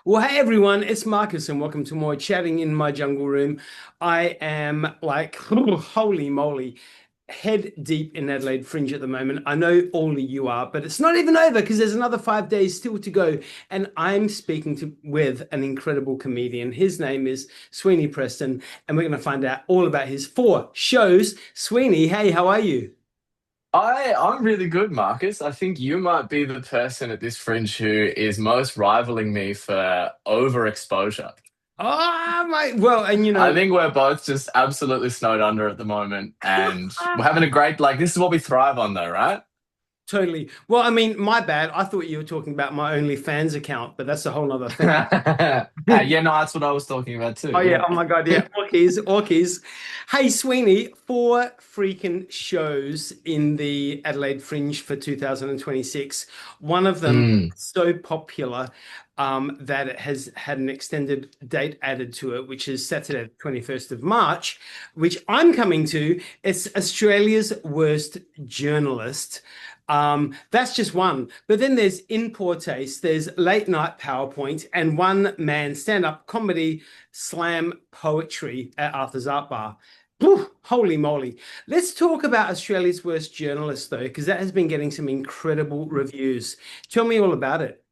Well, hey everyone, it's Marcus, and welcome to more chatting in my jungle room. I am like, holy moly, head deep in Adelaide Fringe at the moment. I know only you are, but it's not even over because there's another 5 days still to go. And I'm speaking with an incredible comedian. His name is Sweeney Preston, and we're going to find out all about his 4 shows. Sweeney, hey, how are you? I'm really good, Marcus. I think you might be the person at this fringe who is most rivaling me for overexposure. Oh my, well, and you I know, think we're both just absolutely snowed under at the moment, and we're having a great, like, this is what we thrive on, though, right? totally. Well, I mean, my bad. I thought you were talking about my OnlyFans account, but that's a whole other thing. Yeah, no, that's what I was talking about too. Oh yeah, Yeah. oh my God, yeah. Orkies, Orkies. Hey Sweeney, 4 freaking shows in the Adelaide Fringe for 2026. One of them Mm. so popular that it has had an extended date added to it, which is Saturday, 21st of March, which I'm coming to. It's Australia's Worst Journalist. That's just one. But then there's In Poor Taste, there's Late Night PowerPoint, and one man stand-up comedy slam poetry at Arthur's Art Bar. Whew, holy moly. Let's talk about Australia's Worst Journalist, though, because that has been getting some incredible reviews. Tell me all about it.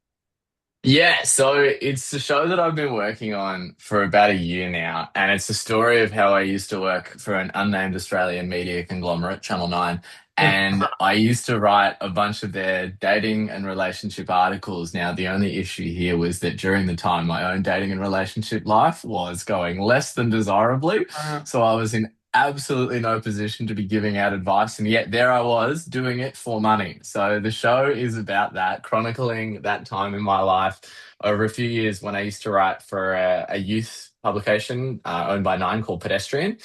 Yeah, so it's a show that I've been working on for about a year now, and it's the story of how I used to work for an unnamed Australian media conglomerate, Channel 9, and I used to write a bunch of their dating and relationship articles. Now, the only issue here was that during the time, my own dating and relationship life was going less than desirably, Uh, so I was in absolutely no position to be giving out advice, and yet there I was doing it for money. So the show is about that, chronicling that time in my life over a few years when I used to write for a youth publication owned by Nine called Pedestrian.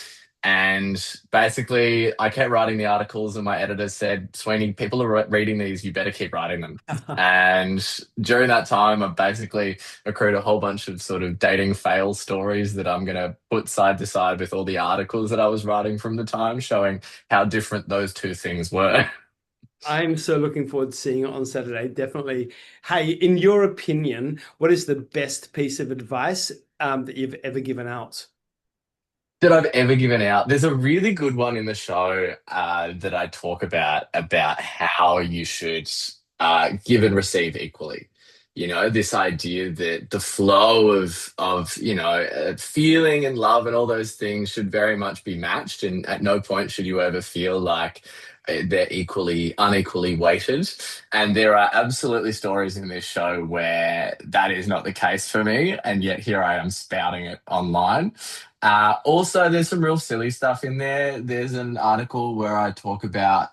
And basically, I kept writing the articles, and my editor said, Sweeney, people are reading these, you better keep writing them. And during that time, I basically accrued a whole bunch of sort of dating fail stories that I'm going to put side to side with all the articles that I was writing from the time, showing how different those two things were. I'm so looking forward to seeing it on Saturday, definitely. Hey, in your opinion, what is the best piece of advice that you've ever given out? That I've ever given out. There's a really good one in the show that I talk about how you should give and receive equally. You know, this idea that the flow of feeling and love and all those things should very much be matched, and at no point should you ever feel like they're equally unequally weighted. And there are absolutely stories in this show where that is not the case for me, and yet here I am spouting it online. Also, there's some real silly stuff in there. There's an article where I talk about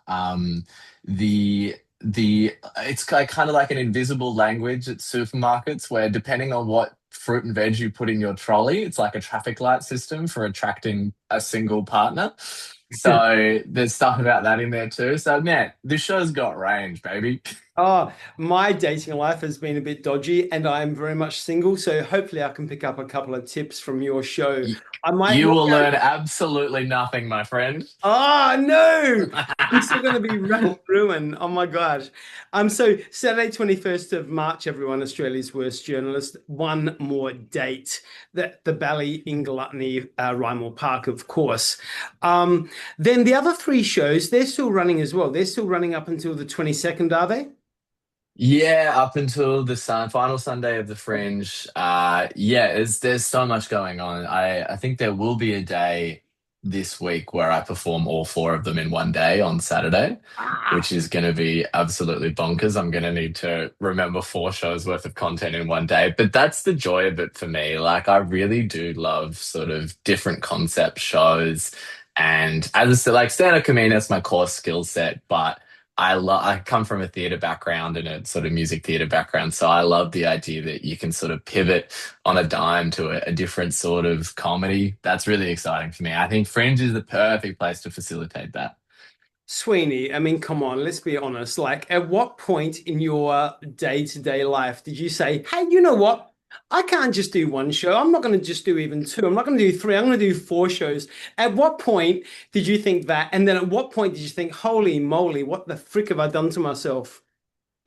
the it's kind of like an invisible language at supermarkets where depending on what fruit and veg you put in your trolley, it's like a traffic light system for attracting a single partner. So there's stuff about that in there too. So man, this show's got range, baby. Oh, my dating life has been a bit dodgy and I'm very much single. So hopefully I can pick up a couple of tips from your show. Y- I might You not will go. learn absolutely nothing, my friend. Oh no, I'm still going to be ruined. Oh my gosh. So Saturday, 21st of March, everyone, Australia's Worst Journalist. One more date. The Bally in Gluttony, Rymore Park, of course. Then the other 3 shows, they're still running as well. They're still running up until the 22nd, are they? Yeah, up until the final Sunday of the Fringe. Yeah, there's so much going on. I think there will be a day this week where I perform all 4 of them in one day on Saturday, Ah. which is going to be absolutely bonkers. I'm going to need to remember 4 shows worth of content in one day, but that's the joy of it for me. Like, I really do love sort of different concept shows. And as I said, like stand-up comedian, that's my core skill set, but I come from a theater background and a sort of music theater background, so I love the idea that you can sort of pivot on a dime to a different sort of comedy. That's really exciting for me. I think Fringe is the perfect place to facilitate that. Sweeney, I mean, come on, let's be honest. Like, at what point in your day-to-day life did you say, hey, you know what? I can't just do one show. I'm not going to just do even two. I'm not going to do three. I'm going to do 4 shows. At what point did you think that? And then at what point did you think, holy moly, what the frick have I done to myself?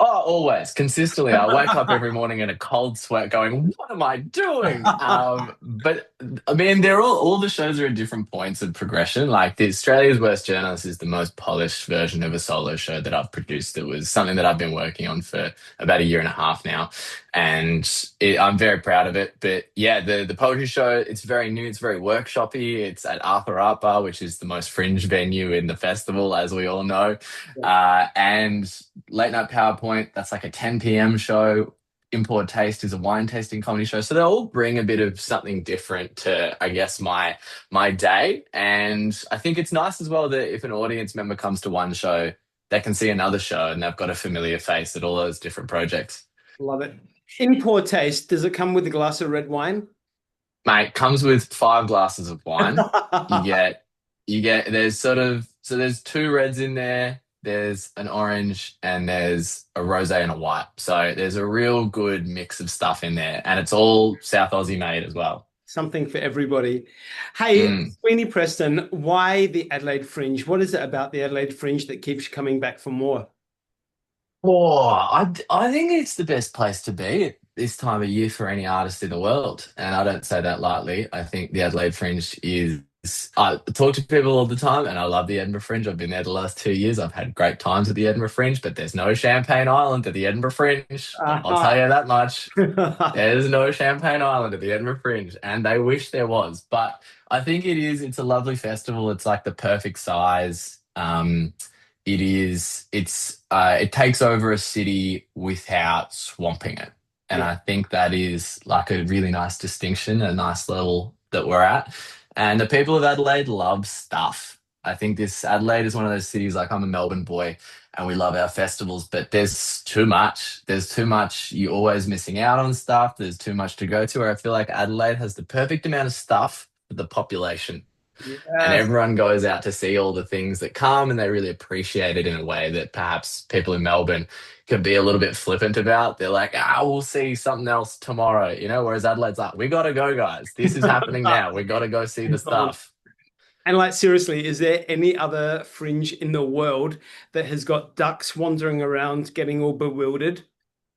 Oh, always, consistently. I wake up every morning in a cold sweat going, what am I doing? But I mean, they're all the shows are at different points of progression. Like the Australia's Worst Journalist is the most polished version of a solo show that I've produced. It was something that I've been working on for about a year and a half now. And I'm very proud of it. But yeah, the poetry show, it's very new, it's very workshoppy. It's at Arthur Art Bar, which is the most fringe venue in the festival, as we all know. And Late Night PowerPoint, that's like a 10 p.m. show. Import Taste is a wine tasting comedy show. So they all bring a bit of something different to, I guess, my day. And I think it's nice as well that if an audience member comes to one show, they can see another show and they've got a familiar face at all those different projects. Love it. In poor taste, does it come with a glass of red wine? Mate, comes with 5 glasses of wine. You get there's sort of so there's two reds in there, there's an orange, and there's a rosé and a white. So there's a real good mix of stuff in there, and it's all South Aussie made as well. Something for everybody. Hey, Mm. Sweeney Preston, why the Adelaide Fringe? What is it about the Adelaide Fringe that keeps you coming back for more? Oh, I think it's the best place to be at this time of year for any artist in the world. And I don't say that lightly. I think the Adelaide Fringe is, I talk to people all the time and I love the Edinburgh Fringe. I've been there the last 2 years. I've had great times at the Edinburgh Fringe, but there's no Champagne Island at the Edinburgh Fringe. I'll tell you that much. There's no Champagne Island at the Edinburgh Fringe, and they wish there was. But I think it's a lovely festival. It's like the perfect size. It takes over a city without swamping it. And Yeah. I think that is like a really nice distinction, a nice level that we're at. And the people of Adelaide love stuff. I think this Adelaide is one of those cities, like I'm a Melbourne boy and we love our festivals, but there's too much. There's too much. You're always missing out on stuff. There's too much to go to. Where I feel like Adelaide has the perfect amount of stuff for the population, and Yes. everyone goes out to see all the things that come and they really appreciate it in a way that perhaps people in Melbourne can be a little bit flippant about. They're like, we'll see something else tomorrow, whereas Adelaide's like, we got to go, guys. This is happening now. We got to go see the stuff. And like, seriously, is there any other fringe in the world that has got ducks wandering around getting all bewildered?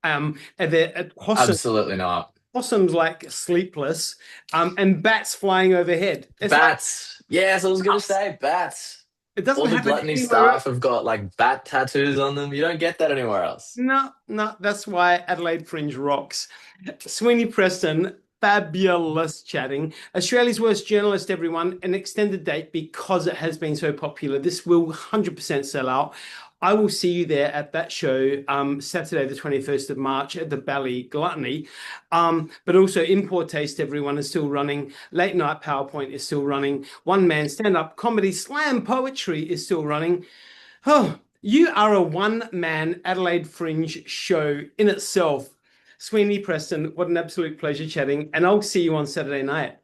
Are there Absolutely not. possums like sleepless, and bats flying overhead? It's like Bats. Yes, I was going to say bats. it doesn't All the happen gluttony anywhere else. staff have got like bat tattoos on them. You don't get that anywhere else. No, no, that's why Adelaide Fringe rocks. Sweeney Preston, fabulous chatting. Australia's Worst Journalist, everyone, an extended date because it has been so popular. This will 100% sell out. I will see you there at that show, Saturday, the 21st of March at the Bally Gluttony. But also In Poor Taste, everyone, is still running. Late Night PowerPoint is still running. One Man Stand-Up Comedy Slam Poetry is still running. Oh, you are a one-man Adelaide Fringe show in itself. Sweeney Preston, what an absolute pleasure chatting. And I'll see you on Saturday night.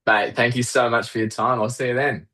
Mate, thank you so much for your time. I'll see you then.